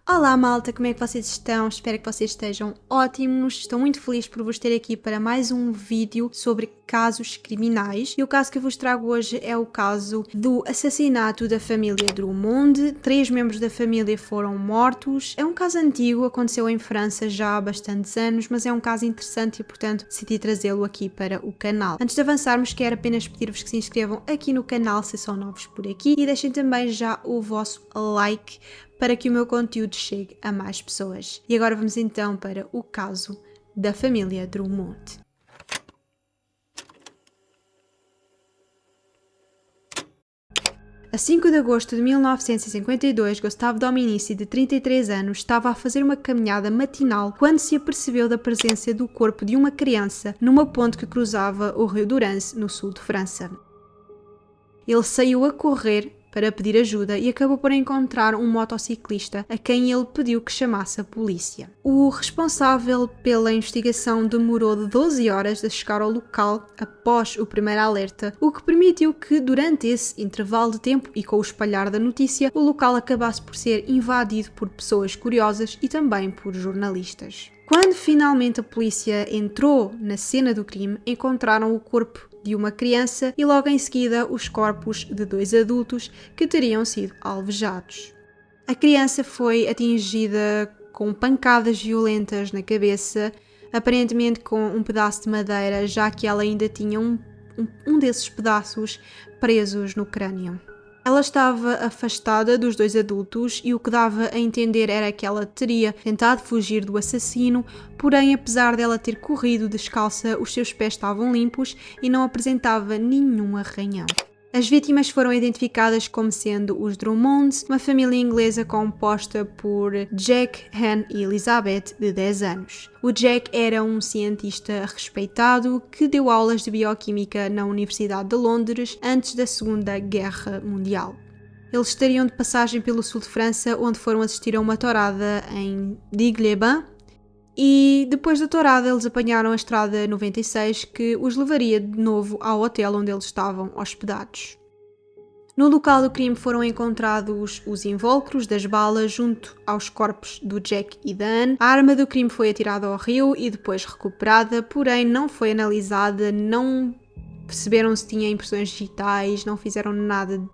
Olá malta, como é que vocês estão? Espero que vocês estejam ótimos. Estou muito feliz por vos ter aqui para mais um vídeo sobre casos criminais. E o caso que eu vos trago hoje é o caso do assassinato da família Drummond. 3 membros da família foram mortos. É um caso antigo, aconteceu em França já há bastantes anos, mas é um caso interessante e portanto decidi trazê-lo aqui para o canal. Antes de avançarmos, quero apenas pedir-vos que se inscrevam aqui no canal se são novos por aqui e deixem também já o vosso like para que o meu conteúdo chegue a mais pessoas. E agora vamos então para o caso da família Drummond. A 5 de agosto de 1952, Gustave Dominici, de 33 anos, estava a fazer uma caminhada matinal quando se apercebeu da presença do corpo de uma criança numa ponte que cruzava o rio Durance, no sul de França. Ele saiu a correr para pedir ajuda e acabou por encontrar um motociclista a quem ele pediu que chamasse a polícia. O responsável pela investigação demorou de 12 horas a chegar ao local após o primeiro alerta, o que permitiu que durante esse intervalo de tempo e com o espalhar da notícia, o local acabasse por ser invadido por pessoas curiosas e também por jornalistas. Quando finalmente a polícia entrou na cena do crime, encontraram o corpo de uma criança e logo em seguida os corpos de 2 adultos que teriam sido alvejados. A criança foi atingida com pancadas violentas na cabeça, aparentemente com um pedaço de madeira, já que ela ainda tinha um desses pedaços presos no crânio. Ela estava afastada dos 2 adultos e o que dava a entender era que ela teria tentado fugir do assassino, porém, apesar dela ter corrido descalça, os seus pés estavam limpos e não apresentava nenhum arranhão. As vítimas foram identificadas como sendo os Drummonds, uma família inglesa composta por Jack, Anne e Elizabeth, de 10 anos. O Jack era um cientista respeitado que deu aulas de bioquímica na Universidade de Londres antes da Segunda Guerra Mundial. Eles estariam de passagem pelo sul de França, onde foram assistir a uma tourada em Digue-les-Bains, e depois da tourada eles apanharam a estrada 96 que os levaria de novo ao hotel onde eles estavam hospedados. No local do crime foram encontrados os invólucros das balas junto aos corpos do Jack e da Anne. A arma do crime foi atirada ao rio e depois recuperada, porém não foi analisada, não perceberam se tinha impressões digitais, não fizeram nada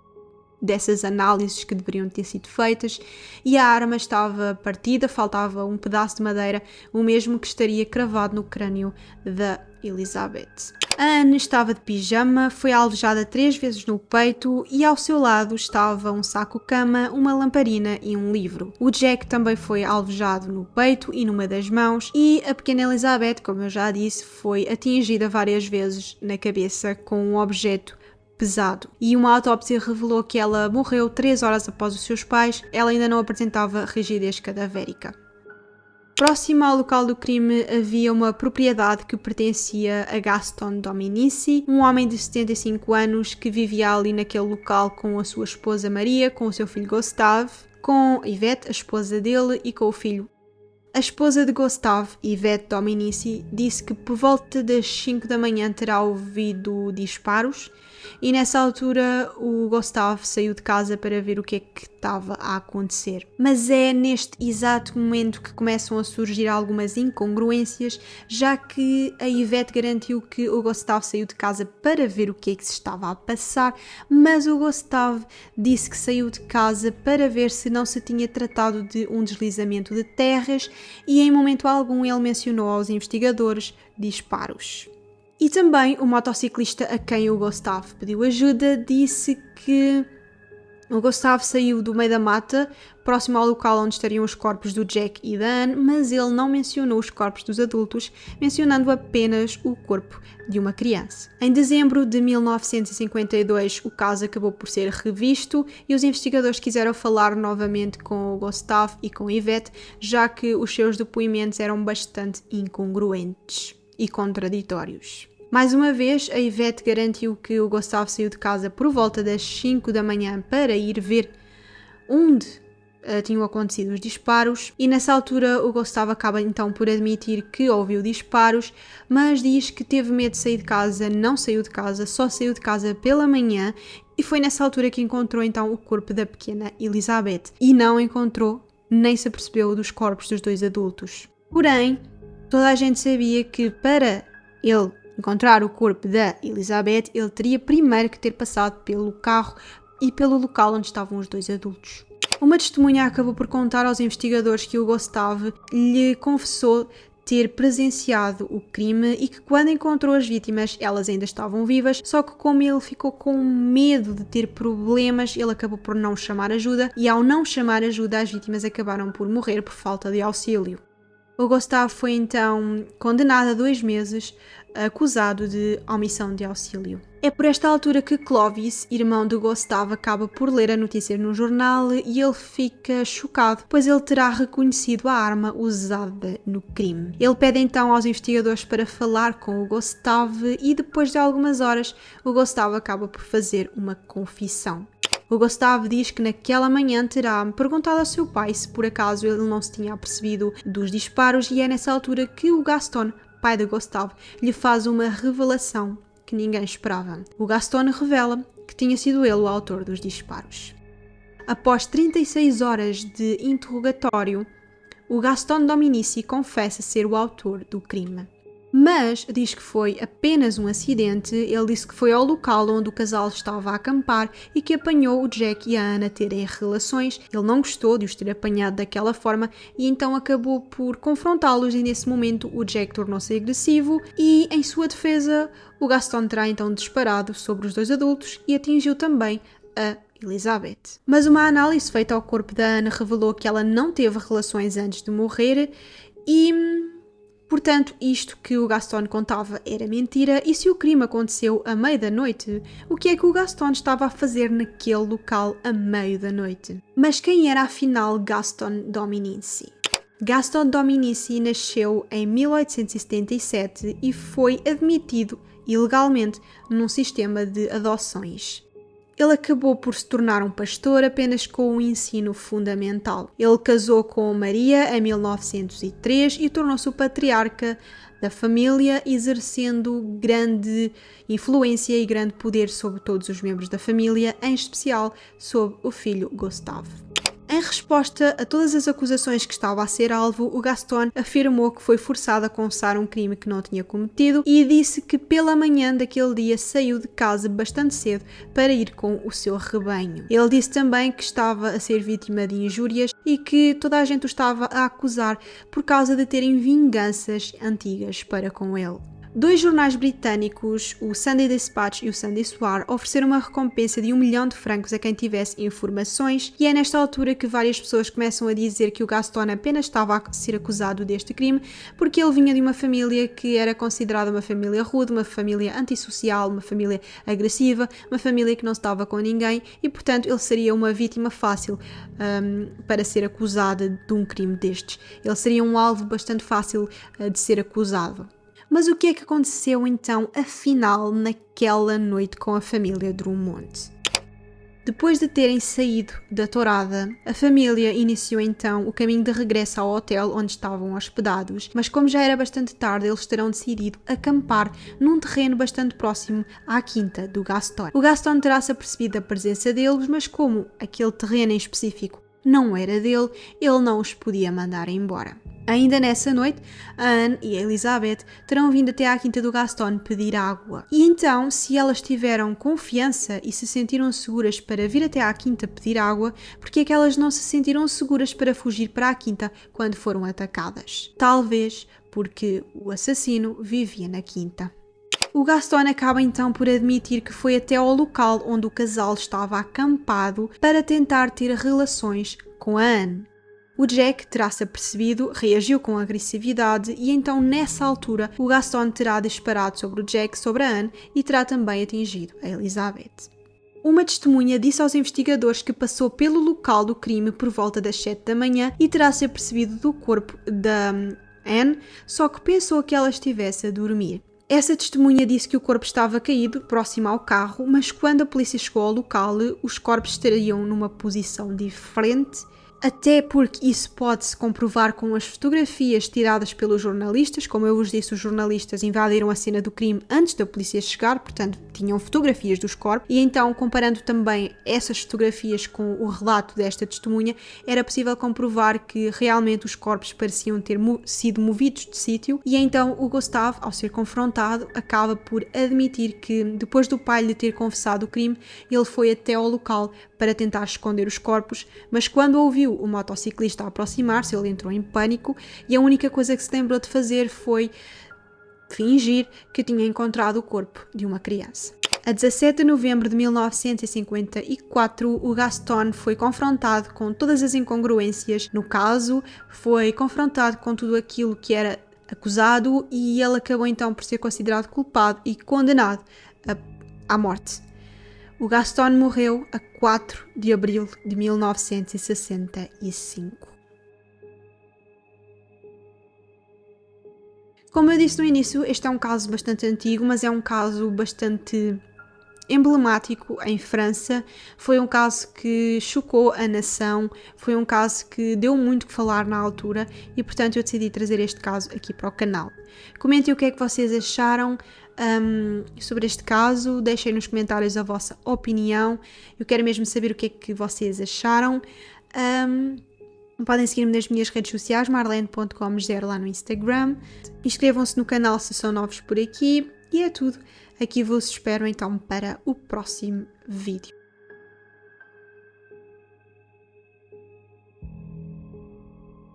dessas análises que deveriam ter sido feitas e a arma estava partida, faltava um pedaço de madeira, o mesmo que estaria cravado no crânio da Elizabeth. A Anne estava de pijama, foi alvejada 3 vezes no peito e ao seu lado estava um saco-cama, uma lamparina e um livro. O Jack também foi alvejado no peito e numa das mãos e a pequena Elizabeth, como eu já disse, foi atingida várias vezes na cabeça com um objeto pesado. E uma autópsia revelou que ela morreu 3 horas após os seus pais. Ela ainda não apresentava rigidez cadavérica. Próximo ao local do crime havia uma propriedade que pertencia a Gaston Dominici, um homem de 75 anos que vivia ali naquele local com a sua esposa Maria, com o seu filho Gustave, com Yvette, a esposa dele, e com o filho. A esposa de Gustave, Yvette Dominici, disse que por volta das 5 da manhã terá ouvido disparos e nessa altura o Gustave saiu de casa para ver o que é que estava a acontecer. Mas é neste exato momento que começam a surgir algumas incongruências, já que a Yvette garantiu que o Gustave saiu de casa para ver o que é que se estava a passar, mas o Gustave disse que saiu de casa para ver se não se tinha tratado de um deslizamento de terras e em momento algum ele mencionou aos investigadores disparos. E também o motociclista a quem o Gustave pediu ajuda disse que o Gustave saiu do meio da mata, próximo ao local onde estariam os corpos do Jack e da Anne, mas ele não mencionou os corpos dos adultos, mencionando apenas o corpo de uma criança. Em dezembro de 1952, o caso acabou por ser revisto e os investigadores quiseram falar novamente com o Gustave e com Yvette, já que os seus depoimentos eram bastante incongruentes e contraditórios. Mais uma vez, a Yvette garantiu que o Gustave saiu de casa por volta das 5 da manhã para ir ver onde tinham acontecido os disparos e nessa altura o Gustave acaba então por admitir que ouviu disparos, mas diz que teve medo de sair de casa, não saiu de casa, só saiu de casa pela manhã e foi nessa altura que encontrou então o corpo da pequena Elizabeth e não encontrou nem se apercebeu dos corpos dos 2 adultos. Porém, toda a gente sabia que para ele encontrar o corpo da Elizabeth, ele teria primeiro que ter passado pelo carro e pelo local onde estavam os 2 adultos. Uma testemunha acabou por contar aos investigadores que o Gustave lhe confessou ter presenciado o crime e que quando encontrou as vítimas elas ainda estavam vivas, só que como ele ficou com medo de ter problemas, ele acabou por não chamar ajuda e ao não chamar ajuda as vítimas acabaram por morrer por falta de auxílio. O Gustave foi então condenado a 2 meses, acusado de omissão de auxílio. É por esta altura que Clovis, irmão do Gustave, acaba por ler a notícia no jornal e ele fica chocado, pois ele terá reconhecido a arma usada no crime. Ele pede então aos investigadores para falar com o Gustave e depois de algumas horas o Gustave acaba por fazer uma confissão. O Gustave diz que naquela manhã terá perguntado ao seu pai se por acaso ele não se tinha apercebido dos disparos e é nessa altura que o Gaston, pai de Gustave, lhe faz uma revelação que ninguém esperava. O Gaston revela que tinha sido ele o autor dos disparos. Após 36 horas de interrogatório, o Gaston Dominici confessa ser o autor do crime. Mas diz que foi apenas um acidente. Ele disse que foi ao local onde o casal estava a acampar e que apanhou o Jack e a Anna terem relações. Ele não gostou de os ter apanhado daquela forma e então acabou por confrontá-los e nesse momento o Jack tornou-se agressivo e em sua defesa o Gaston terá então disparado sobre os 2 adultos e atingiu também a Elizabeth. Mas uma análise feita ao corpo da Anna revelou que ela não teve relações antes de morrer e portanto, isto que o Gaston contava era mentira e se o crime aconteceu à meia da noite, o que é que o Gaston estava a fazer naquele local à meia da noite? Mas quem era afinal Gaston Dominici? Gaston Dominici nasceu em 1877 e foi admitido ilegalmente num sistema de adoções. Ele acabou por se tornar um pastor apenas com o ensino fundamental. Ele casou com Maria em 1903 e tornou-se o patriarca da família, exercendo grande influência e grande poder sobre todos os membros da família, em especial sobre o filho Gustave. Em resposta a todas as acusações que estava a ser alvo, o Gaston afirmou que foi forçado a confessar um crime que não tinha cometido e disse que pela manhã daquele dia saiu de casa bastante cedo para ir com o seu rebanho. Ele disse também que estava a ser vítima de injúrias e que toda a gente o estava a acusar por causa de terem vinganças antigas para com ele. 2 jornais britânicos, o Sunday Dispatch e o Sunday Soir, ofereceram uma recompensa de 1 milhão de francos a quem tivesse informações e é nesta altura que várias pessoas começam a dizer que o Gaston apenas estava a ser acusado deste crime porque ele vinha de uma família que era considerada uma família rude, uma família antissocial, uma família agressiva, uma família que não estava com ninguém e, portanto, ele seria uma vítima fácil para ser acusada de um crime destes. Ele seria um alvo bastante fácil de ser acusado. Mas o que é que aconteceu então, afinal, naquela noite com a família Drummond? Depois de terem saído da tourada, a família iniciou então o caminho de regresso ao hotel onde estavam hospedados, mas como já era bastante tarde, eles terão decidido acampar num terreno bastante próximo à quinta do Gaston. O Gaston terá-se apercebido da presença deles, mas como aquele terreno em específico não era dele, ele não os podia mandar embora. Ainda nessa noite, a Anne e a Elizabeth terão vindo até à quinta do Gaston pedir água. E então, se elas tiveram confiança e se sentiram seguras para vir até à quinta pedir água, porque é que elas não se sentiram seguras para fugir para a quinta quando foram atacadas? Talvez porque o assassino vivia na quinta. O Gaston acaba então por admitir que foi até ao local onde o casal estava acampado para tentar ter relações com a Anne. O Jack terá-se apercebido, reagiu com agressividade e então nessa altura o Gaston terá disparado sobre o Jack, sobre a Anne e terá também atingido a Elizabeth. Uma testemunha disse aos investigadores que passou pelo local do crime por volta das 7 da manhã e terá-se apercebido do corpo da Anne, só que pensou que ela estivesse a dormir. Essa testemunha disse que o corpo estava caído, próximo ao carro, mas quando a polícia chegou ao local, os corpos estariam numa posição diferente até porque isso pode-se comprovar com as fotografias tiradas pelos jornalistas. Como eu vos disse, os jornalistas invadiram a cena do crime antes da polícia chegar, portanto tinham fotografias dos corpos, e então, comparando também essas fotografias com o relato desta testemunha, era possível comprovar que realmente os corpos pareciam ter sido movidos de sítio, e então o Gustave, ao ser confrontado, acaba por admitir que, depois do pai lhe ter confessado o crime, ele foi até ao local para tentar esconder os corpos, mas quando ouviu o motociclista a aproximar-se, ele entrou em pânico e a única coisa que se lembrou de fazer foi fingir que tinha encontrado o corpo de uma criança. A 17 de novembro de 1954, o Gaston foi confrontado com todas as incongruências no caso, foi confrontado com tudo aquilo que era acusado e ele acabou então por ser considerado culpado e condenado à morte. O Gaston morreu a 4 de abril de 1965. Como eu disse no início, este é um caso bastante antigo, mas é um caso bastante emblemático em França. Foi um caso que chocou a nação, foi um caso que deu muito que falar na altura e, portanto, eu decidi trazer este caso aqui para o canal. Comentem o que é que vocês acharam sobre este caso, deixem nos comentários a vossa opinião, eu quero mesmo saber o que é que vocês acharam. Podem seguir-me nas minhas redes sociais, marlene.com0 lá no Instagram. Inscrevam-se no canal se são novos por aqui e é tudo. Aqui vos espero então para o próximo vídeo.